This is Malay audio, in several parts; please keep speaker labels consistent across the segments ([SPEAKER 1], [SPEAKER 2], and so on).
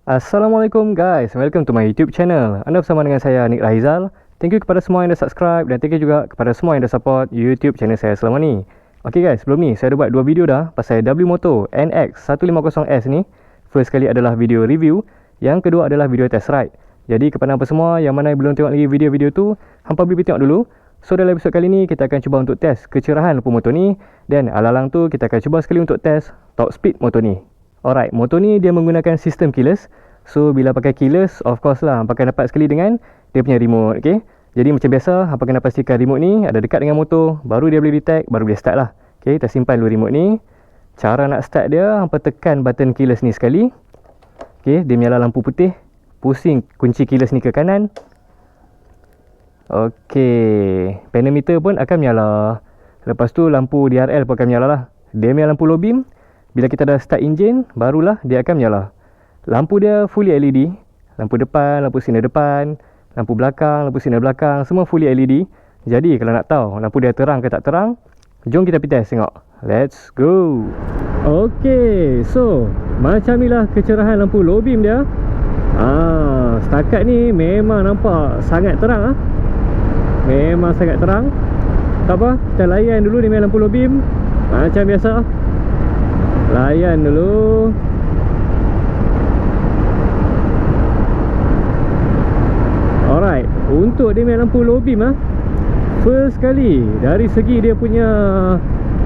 [SPEAKER 1] Assalamualaikum guys, welcome to my YouTube channel. Anda bersama dengan saya Nick Raizal. Thank you kepada semua yang dah subscribe dan thank you juga kepada semua yang dah support YouTube channel saya selama ni. Okay guys, sebelum ni saya dah buat 2 video dah pasal WMoto NX150S ni. First kali adalah video review, yang kedua adalah video test ride. Jadi kepada hampa semua yang mana belum tengok lagi video-video tu, hampa boleh tengok dulu. So dalam episod kali ni kita akan cuba untuk test kecerahan lampu motor ni, dan alalang tu kita akan cuba sekali untuk test top speed motor ni. Alright, motor ni dia menggunakan sistem keyless. So bila pakai keyless, of course lah hampa akan dapat sekali dengan dia punya remote, okay? Jadi macam biasa, hampa kena pastikan remote ni ada dekat dengan motor, baru dia boleh detect, baru boleh start lah. Okay, kita simpan dulu remote ni. Cara nak start dia, hampa tekan button keyless ni sekali. Okay, dia menyala lampu putih. Pusing kunci keyless ni ke kanan. Okay, panel meter pun akan menyala. Lepas tu lampu DRL pun akan menyala lah. Dia menyala lampu low beam. Bila kita dah start enjin, barulah dia akan menyala. Lampu dia fully LED. Lampu depan, lampu sinar depan, lampu belakang, lampu sinar belakang, semua fully LED. Jadi kalau nak tahu lampu dia terang ke tak terang, jom kita pergi test tengok. Let's go. Okay, so macam inilah kecerahan lampu low beam dia. Setakat ni memang nampak sangat terang. Memang sangat terang. Tak apa, kita layan dulu ni lampu low beam. Macam biasa, layan dulu. Alright, untuk dia punya lampu low beam first kali dari segi dia punya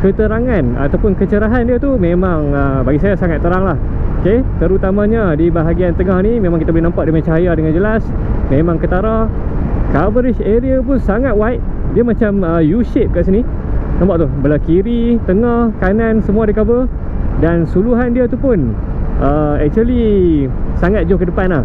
[SPEAKER 1] keterangan ataupun kecerahan dia tu memang bagi saya sangat terang lah. Okay, terutamanya di bahagian tengah ni memang kita boleh nampak dia punya cahaya dengan jelas. Memang ketara. Coverage area pun sangat wide. Dia macam U-shape kat sini. Nampak tu, belah kiri, tengah, kanan semua dia cover. Dan suluhan dia tu pun actually sangat jauh ke depan lah.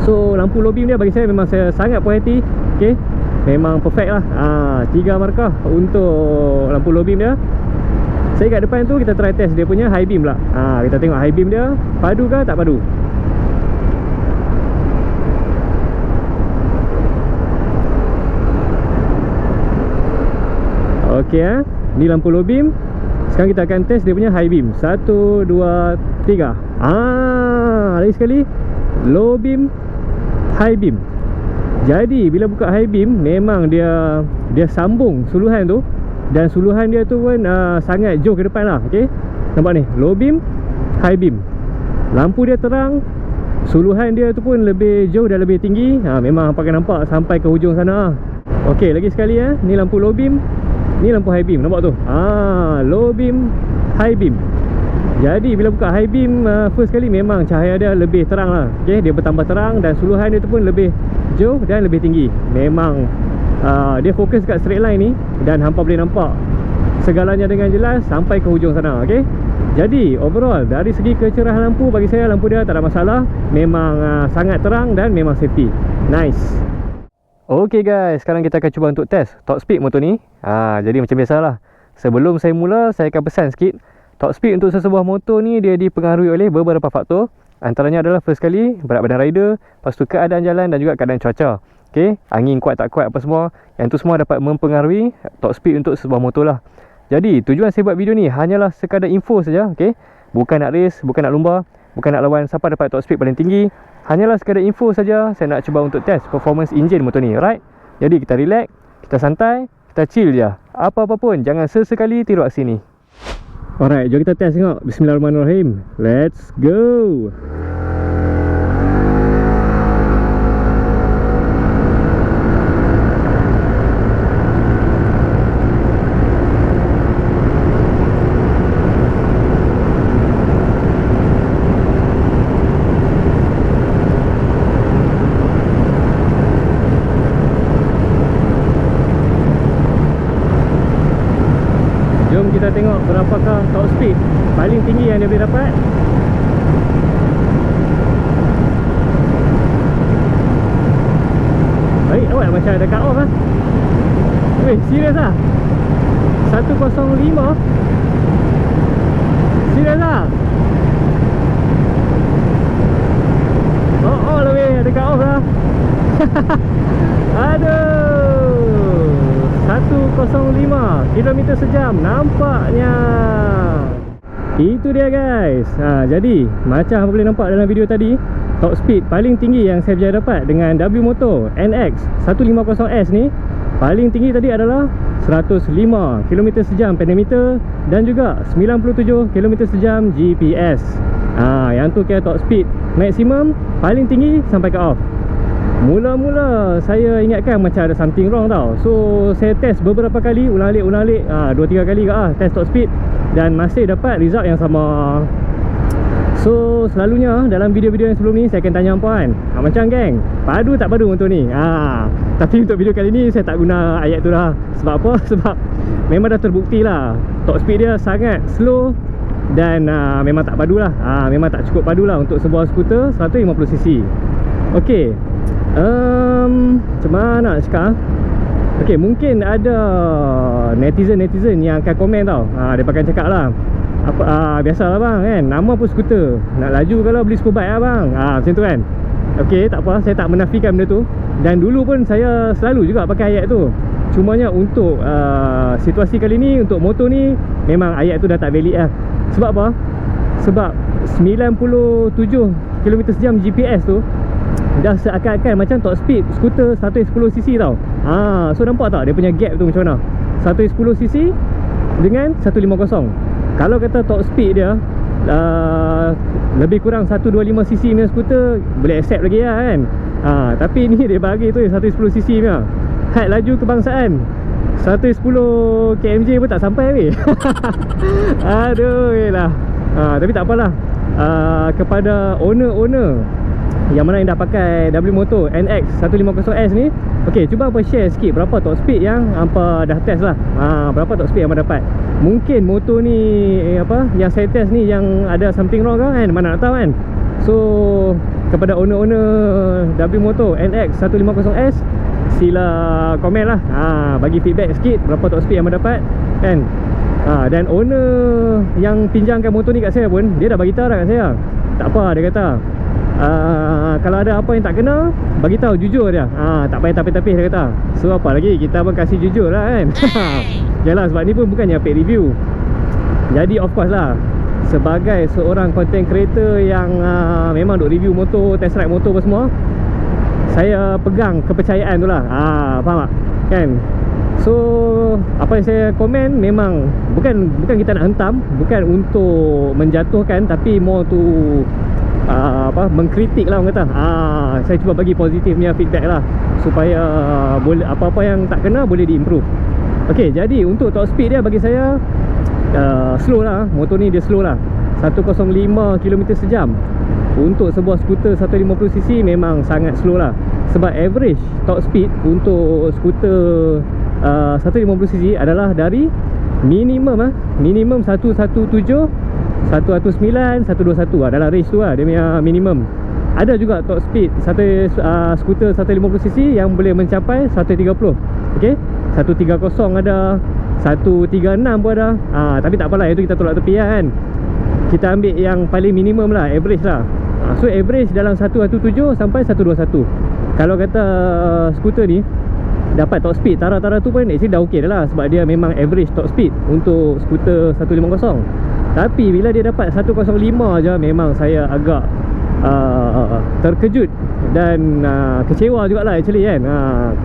[SPEAKER 1] So lampu low beam dia bagi saya memang saya sangat puas hati. Okay, memang perfect lah. 3 markah untuk lampu low beam dia. Saya kat depan tu kita try test dia punya high beam lah. Kita tengok high beam dia padu ke tak padu. Okay, ni lampu low beam. Sekarang kita akan test dia punya high beam. 1, 2, 3. Lagi sekali, low beam, high beam. Jadi bila buka high beam, memang dia sambung suluhan tu. Dan suluhan dia tu pun sangat jauh ke depan lah. Okay, nampak ni, low beam, high beam. Lampu dia terang, suluhan dia tu pun lebih jauh dan lebih tinggi. Memang hampa akan nampak sampai ke hujung sana. Okay, lagi sekali ni lampu low beam, ni lampu high beam. Nampak tu, low beam, high beam. Jadi bila buka high beam first kali memang cahaya dia lebih terang lah. Okay, dia bertambah terang dan suluhan dia tu pun lebih jauh dan lebih tinggi. Memang dia fokus kat straight line ni dan hampa boleh nampak segalanya dengan jelas sampai ke hujung sana. Okay, jadi overall dari segi kecerahan lampu, bagi saya lampu dia tak ada masalah. Memang sangat terang dan memang safety. Nice. Okay guys, sekarang kita akan cuba untuk test top speed motor ni. Jadi macam biasalah, sebelum saya mula saya akan pesan sikit. Top speed untuk sesebuah motor ni dia dipengaruhi oleh beberapa faktor. Antaranya adalah first kali berat badan rider, lepas tu keadaan jalan dan juga keadaan cuaca. Okay, angin kuat tak kuat apa semua, yang tu semua dapat mempengaruhi top speed untuk sebuah motor lah. Jadi tujuan saya buat video ni hanyalah sekadar info saja. Okay, bukan nak race, bukan nak lumba, bukan nak lawan siapa dapat top speed paling tinggi. Hanyalah sekadar info saja. Saya nak cuba untuk test performance enjin motor ni. Alright, jadi kita relax, kita santai, kita chill je. Apa-apa pun jangan sesekali tiru aksi ni. Alright, jom kita test tengok. Bismillahirrahmanirrahim. Let's go. Jom kita tengok berapakah top speed paling tinggi yang dia boleh dapat. Baik, awak macam ada cut off Weh, serius 105. Serius Oh lah weh, ada cut off Aduh, 105 km sejam nampaknya. Itu dia guys. Jadi macam apa boleh nampak dalam video tadi, top speed paling tinggi yang saya berjaya dapat dengan W Moto NX 150S ni, paling tinggi tadi adalah 105 km sejam pedometer dan juga 97 km sejam GPS. Yang tu kira top speed maksimum paling tinggi sampai ke off. Mula-mula saya ingatkan macam ada something wrong tau. So saya test beberapa kali, ulang-alik 2-3 kali ke test top speed, dan masih dapat result yang sama. So selalunya dalam video-video yang sebelum ni saya akan tanya hampa kan, macam geng, padu tak padu motor ni? Tapi untuk video kali ni saya tak guna ayat tu dah. Sebab apa? Sebab memang dah terbukti lah top speed dia sangat slow dan memang tak padu lah. Memang tak cukup padu lah untuk sebuah skuter 150cc. Okay, macam mana nak cakap? Okay, mungkin ada netizen yang akan komen tau. Dia akan cakap lah, biasalah bang kan, nama pun skuter, nak laju kalau beli superbike lah bang. Macam tu kan. Okay, tak apa, saya tak menafikan benda tu. Dan dulu pun saya selalu juga pakai ayat tu. Cumanya untuk situasi kali ni, untuk motor ni, memang ayat tu dah tak valid lah. Sebab apa? Sebab 97 km sejam GPS tu dah seakan-akan macam top speed skuter 110cc tau. So nampak tak dia punya gap tu macam mana? 110cc dengan 150. Kalau kata top speed dia lebih kurang 125cc punya skuter, boleh accept lagi lah kan. Tapi ni dia bagi tu 110cc punya. Had laju kebangsaan 110 kmj pun tak sampai weh. Aduh lah. Tapi tak apalah. Kepada owner yang mana yang dah pakai W Moto NX 150S ni, okay, cuba apa share sikit berapa top speed yang hampa dah test lah. Berapa top speed yang hampa dapat. Mungkin motor ni yang saya test ni yang ada something wrong kan, mana nak tahu kan. So kepada owner W Moto NX 150S, sila komen lah, bagi feedback sikit berapa top speed yang hampa dapat kan. Dan owner yang pinjamkan motor ni kat saya pun, dia dah bagi tahu dah kat saya. Tak apa, dia kata kalau ada apa yang tak kena, bagi tahu jujur dia. Tak payah tapis-tapis, dia kata. So apa lagi, kita pun kasih jujur lah kan. Yalah, sebab ni pun bukannya paid review. Jadi of course lah, sebagai seorang content creator yang memang duk review motor, test ride motor apa semua, saya pegang kepercayaan tu lah. Faham tak? Kan? So apa yang saya komen memang bukan kita nak hentam, bukan untuk menjatuhkan, tapi more to mengkritik lah orang kata. Saya cuba bagi positif punya feedback lah, supaya boleh apa-apa yang tak kena boleh diimprove. Okay, jadi untuk top speed dia bagi saya slow lah. Motor ni dia slow lah, 105 km sejam. Untuk sebuah skuter 150cc memang sangat slow lah. Sebab average top speed untuk skuter 150cc adalah dari minimum 117, 119, 121 dalam range tu lah, dia punya minimum. Ada juga top speed skuter 150cc yang boleh mencapai 130. Okay, 130 ada, 136 pun ada. Tapi tak apalah, itu kita tolak tepi lah kan. Kita ambil yang paling minimum lah, average lah. So average dalam 117 sampai 121. Kalau kata skuter ni dapat top speed tara-tara tu pun actually dah okey dah lah, sebab dia memang average top speed untuk skuter 150. Tapi bila dia dapat 105 je, memang saya agak terkejut dan kecewa jugalah actually kan.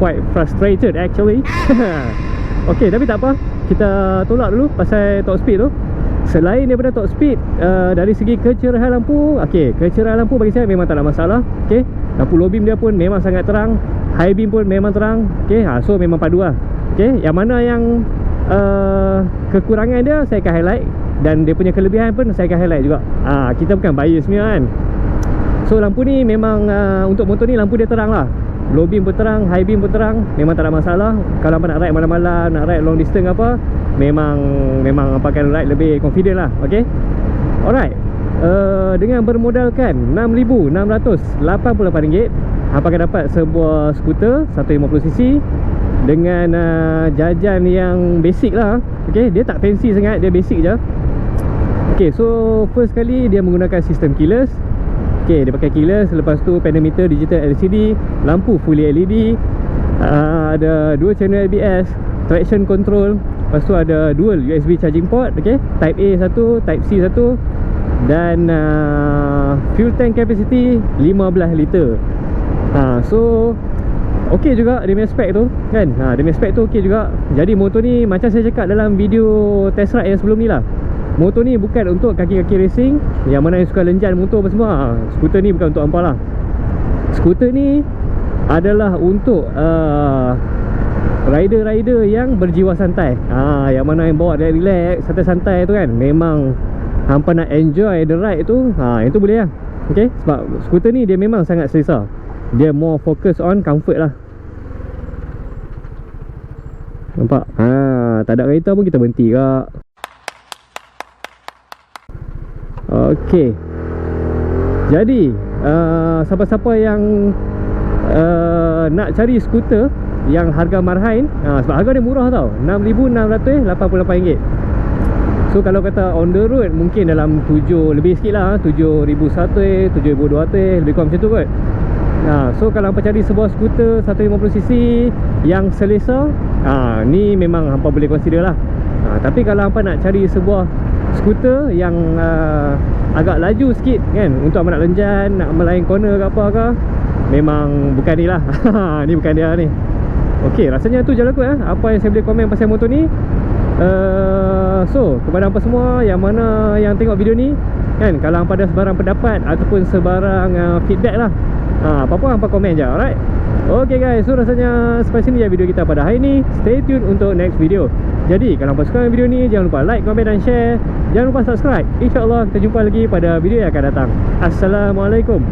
[SPEAKER 1] Quite frustrated actually. Okay, tapi tak apa, kita tolak dulu pasal top speed tu. Selain daripada top speed, dari segi kecerahan lampu, okay, kecerahan lampu bagi saya memang tak ada masalah. Okay, lampu low beam dia pun memang sangat terang, high beam pun memang terang. Okay, so memang padu lah. Okay, yang mana yang kekurangan dia saya akan highlight, dan dia punya kelebihan pun saya akan highlight juga. Kita bukan bias punya kan. So lampu ni memang untuk motor ni lampu dia terang lah. Low beam pun terang, high beam pun terang, memang tak ada masalah. Kalau apa nak ride malam-malam, nak ride long distance apa, memang apa akan ride lebih confident lah. Okay, alright. Dengan bermodalkan RM6,688, apa akan dapat sebuah skuter 150cc dengan jajan yang basic lah. Okay, dia tak fancy sangat, dia basic je. Okay, so first kali dia menggunakan sistem keyless. Okay, dia pakai keyless. Lepas tu pedometer digital LCD, lampu fully LED, ada dual channel ABS, traction control. Lepas tu ada dual USB charging port. Okay, Type A satu, Type C satu. dan fuel tank capacity 15 liter. So okey juga dia punya spek tu kan. Dia punya spek tu okey juga. Jadi motor ni macam saya cakap dalam video test ride yang sebelum ni lah, motor ni bukan untuk kaki-kaki racing yang mana yang suka lenjan motor apa semua. Skuter ni bukan untuk hampa lah. Skuter ni adalah untuk rider-rider yang berjiwa santai. Yang mana yang bawa dia relax, santai-santai tu kan. Memang hampa nak enjoy the ride tu, yang tu boleh lah. Okay, sebab skuter ni dia memang sangat selesa. Dia more focus on comfort lah. Nampak? Tak ada kereta pun kita berhenti kak. Okay, jadi siapa-siapa yang nak cari skuter yang harga marhain, sebab harga dia murah tau, RM6,688. So kalau kata on the road mungkin dalam 7 lebih sikit lah, 7,100, 7,200, lebih kurang macam tu kot. So kalau hampa cari sebuah skuter 150cc yang selesa, ni memang hampa boleh consider lah. Tapi kalau hampa nak cari sebuah skuter yang agak laju sikit kan, untuk hampa nak lenjan, nak melayan corner ke apa ke, memang bukan ni lah. Ni bukan dia ni. Okey, rasanya tu je lah kot apa yang saya boleh komen pasal motor ni. So kepada hampa semua yang mana yang tengok video ni kan, kalau hampa ada sebarang pendapat ataupun sebarang feedback lah, apa-apa hampa komen je. Alright. Okay guys, so rasanya sampai sini je video kita pada hari ni. Stay tune untuk next video. Jadi kalau hampa suka video ni, jangan lupa like, komen dan share. Jangan lupa subscribe. InsyaAllah kita jumpa lagi pada video yang akan datang. Assalamualaikum.